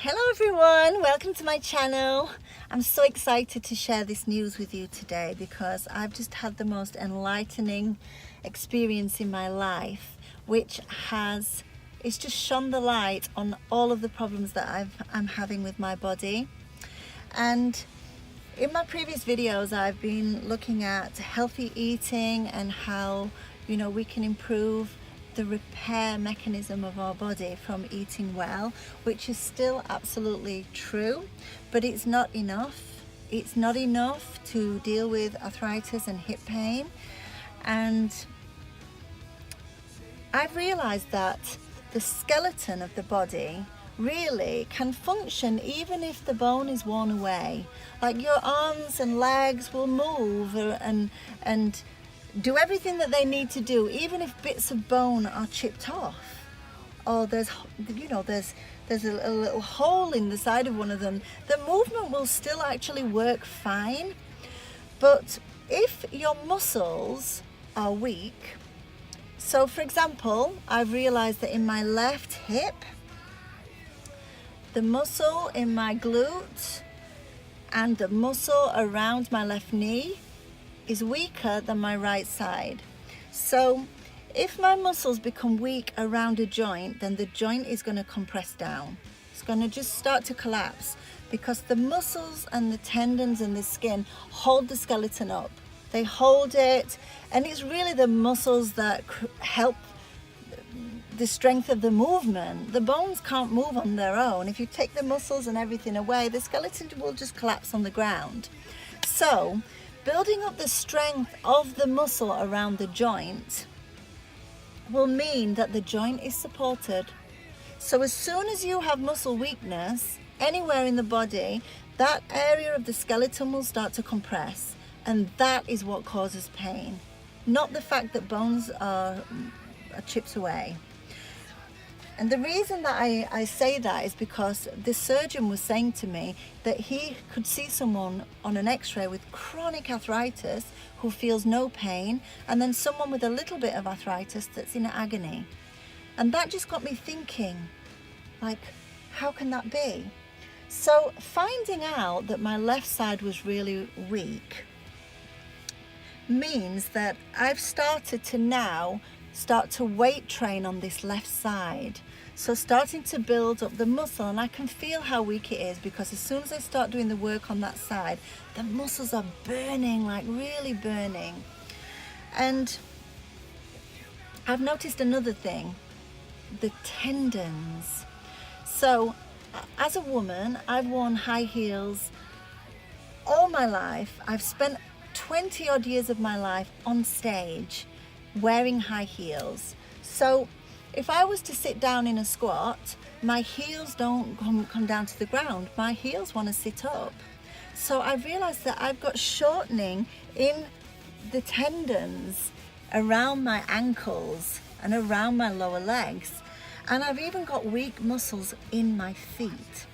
Hello everyone, welcome to my channel. I'm so excited to share this news with you today because I've just had the most enlightening experience in my life, which it's just shone the light on all of the problems that I'm having with my body. And in my previous videos I've been looking at healthy eating and how we can improve the repair mechanism of our body from eating well, which is still absolutely true, but it's not enough. It's not enough to deal with arthritis and hip pain. And I've realized that the skeleton of the body really can function even if the bone is worn away. Like your arms and legs will move and do everything that they need to do, even if bits of bone are chipped off, or there's a little hole in the side of one of them. The movement will still actually work fine. But if your muscles are weak, so for example, I've realized that in my left hip, the muscle in my glute and the muscle around my left knee is weaker than my right side. So if my muscles become weak around a joint, then the joint is going to compress down. It's going to just start to collapse because the muscles and the tendons and the skin hold the skeleton up. They hold it, and it's really the muscles that help the strength of the movement. The bones can't move on their own. If you take the muscles and everything away, the skeleton will just collapse on the ground. So building up the strength of the muscle around the joint will mean that the joint is supported. So as soon as you have muscle weakness anywhere in the body, that area of the skeleton will start to compress, and that is what causes pain, not the fact that bones are chipped away. And the reason that I say that is because the surgeon was saying to me that he could see someone on an x-ray with chronic arthritis who feels no pain, and then someone with a little bit of arthritis that's in agony. And that just got me thinking, like, how can that be? So finding out that my left side was really weak means that I've started to weight train on this left side. So starting to build up the muscle, and I can feel how weak it is because as soon as I start doing the work on that side, the muscles are burning, like really burning. And I've noticed another thing, the tendons. So as a woman, I've worn high heels all my life. I've spent 20 odd years of my life on stage wearing high heels. So if I was to sit down in a squat, my heels don't come down to the ground. My heels want to sit up. So I've realized that I've got shortening in the tendons around my ankles and around my lower legs. And I've even got weak muscles in my feet.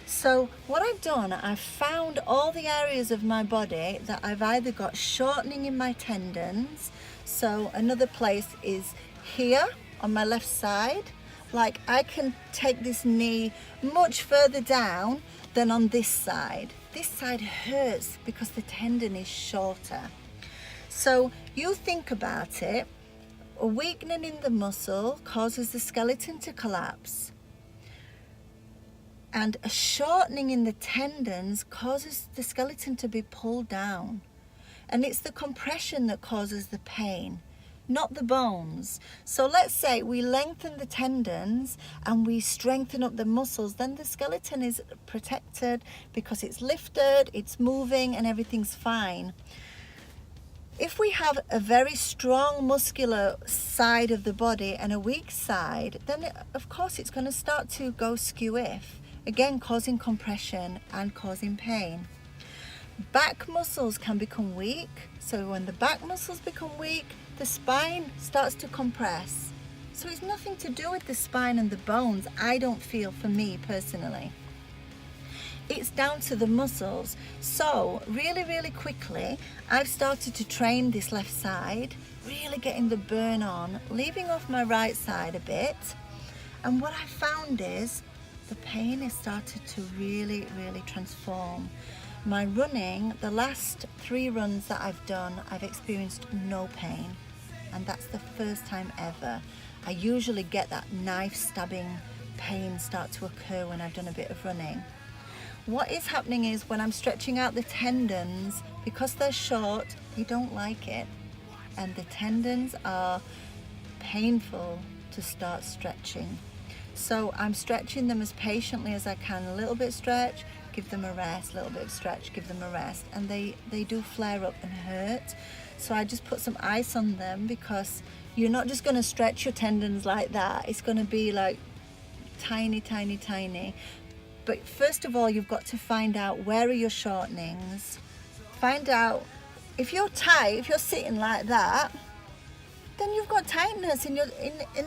So what I've done, I've found all the areas of my body that I've either got shortening in my tendons. So another place is here on my left side. Like I can take this knee much further down than on this side. This side hurts because the tendon is shorter. So you think about it, a weakening in the muscle causes the skeleton to collapse. And a shortening in the tendons causes the skeleton to be pulled down. And it's the compression that causes the pain, not the bones. So let's say we lengthen the tendons and we strengthen up the muscles, then the skeleton is protected because it's lifted, it's moving, and everything's fine. If we have a very strong muscular side of the body and a weak side, then of course it's going to start to go skew-if, again causing compression and causing pain. Back muscles can become weak. So when the back muscles become weak, the spine starts to compress. So it's nothing to do with the spine and the bones, I don't feel, for me personally. It's down to the muscles. So really, really quickly, I've started to train this left side, really getting the burn on, leaving off my right side a bit. And what I found is the pain has started to really transform. My running, the last 3 runs that I've done, I've experienced no pain, and that's the first time ever. I usually get that knife stabbing pain start to occur when I've done a bit of running. What is happening is when I'm stretching out the tendons, because they're short, they don't like it, and the tendons are painful to start stretching. So I'm stretching them as patiently as I can. A little bit stretch, give them a rest, a little bit of stretch, give them a rest, and they do flare up and hurt. So I just put some ice on them, because you're not just going to stretch your tendons like that. It's going to be like tiny. But first of all, you've got to find out where are your shortenings. Find out if you're tight, if you're sitting like that, then you've got tightness in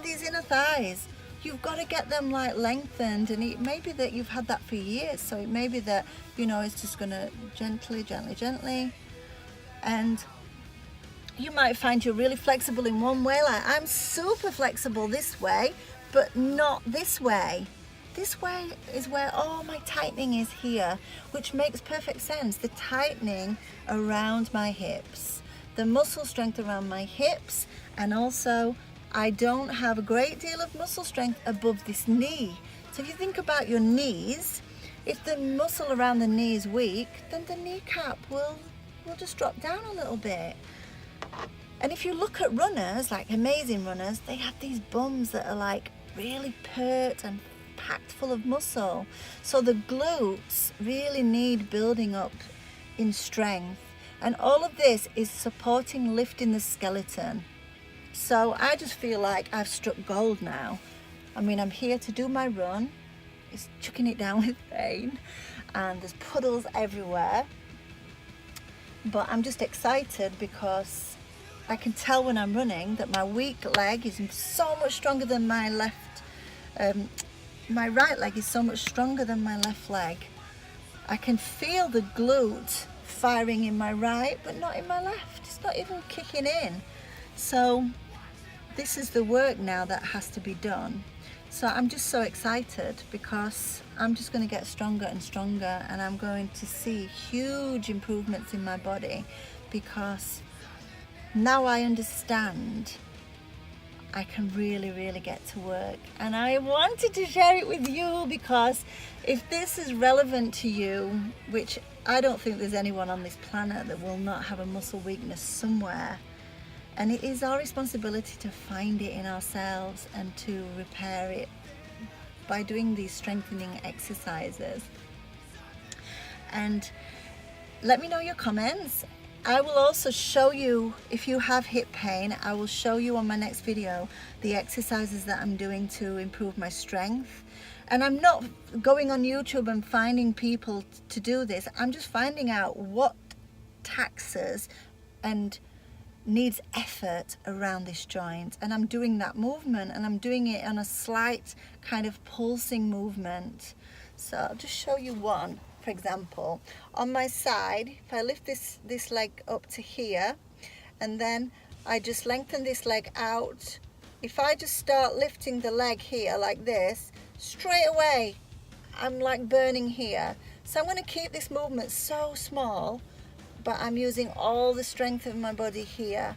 these inner thighs. You've got to get them like lengthened, and it may be that you've had that for years. So it may be that, you know, it's just going to gently, and you might find you're really flexible in one way. Like I'm super flexible this way, but not this way. This way is where all my tightening is here, which makes perfect sense. The tightening around my hips, the muscle strength around my hips, and also I don't have a great deal of muscle strength above this knee. So if you think about your knees, if the muscle around the knee is weak, then the kneecap will just drop down a little bit. And if you look at runners, like amazing runners, they have these bums that are like really pert and packed full of muscle. So the glutes really need building up in strength, and all of this is supporting lifting the skeleton. So I just feel like I've struck gold now. I mean, I'm here to do my run. It's chucking it down with pain, and there's puddles everywhere, but I'm just excited because I can tell when I'm running that my weak leg is so much stronger than my left. My right leg is so much stronger than my left leg. I can feel the glute firing in my right, but not in my left. It's not even kicking in. So this is the work now that has to be done. So I'm just so excited because I'm just going to get stronger and stronger, and I'm going to see huge improvements in my body, because now I understand I can really get to work. And I wanted to share it with you, because if this is relevant to you, which I don't think there's anyone on this planet that will not have a muscle weakness somewhere, and it is our responsibility to find it in ourselves and to repair it by doing these strengthening exercises. And let me know your comments. I will also show you, if you have hip pain, I will show you on my next video the exercises that I'm doing to improve my strength. And I'm not going on YouTube and finding people to do this. I'm just finding out what taxes and needs effort around this joint, and I'm doing that movement, and I'm doing it on a slight kind of pulsing movement. So I'll just show you one. For example, on my side, if I lift this leg up to here, and then I just lengthen this leg out, if I just start lifting the leg here like this, straight away I'm like burning here. So I'm going to keep this movement so small, but I'm using all the strength of my body here,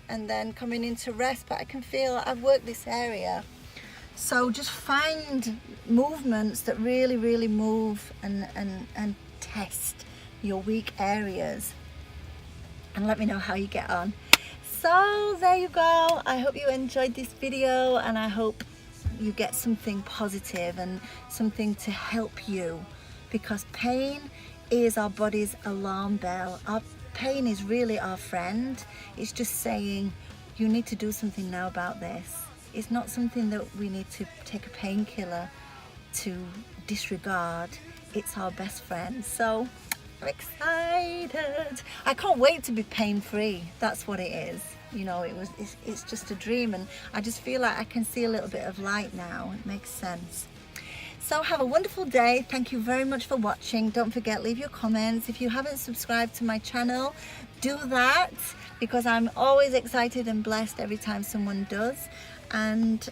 and then coming into rest, but I can feel I've worked this area. So just find movements that really move and test your weak areas, and let me know how you get on. So there you go. I hope you enjoyed this video, and I hope you get something positive and something to help you, because pain is our body's alarm bell. Our pain is really our friend. It's just saying you need to do something now about this. It's not something that we need to take a painkiller to disregard. It's our best friend. So I'm excited. I can't wait to be pain-free. That's what it is. You know, it's just a dream, and I just feel like I can see a little bit of light now. It makes sense. So have a wonderful day. Thank you very much for watching. Don't forget, leave your comments. If you haven't subscribed to my channel, do that, because I'm always excited and blessed every time someone does. And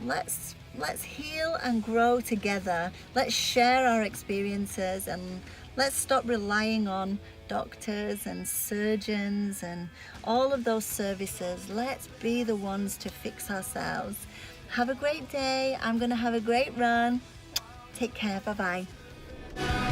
let's let's heal and grow together. Let's share our experiences and let's stop relying on doctors and surgeons and all of those services. Let's be the ones to fix ourselves. Have a great day. I'm going to have a great run. Take care. Bye-bye.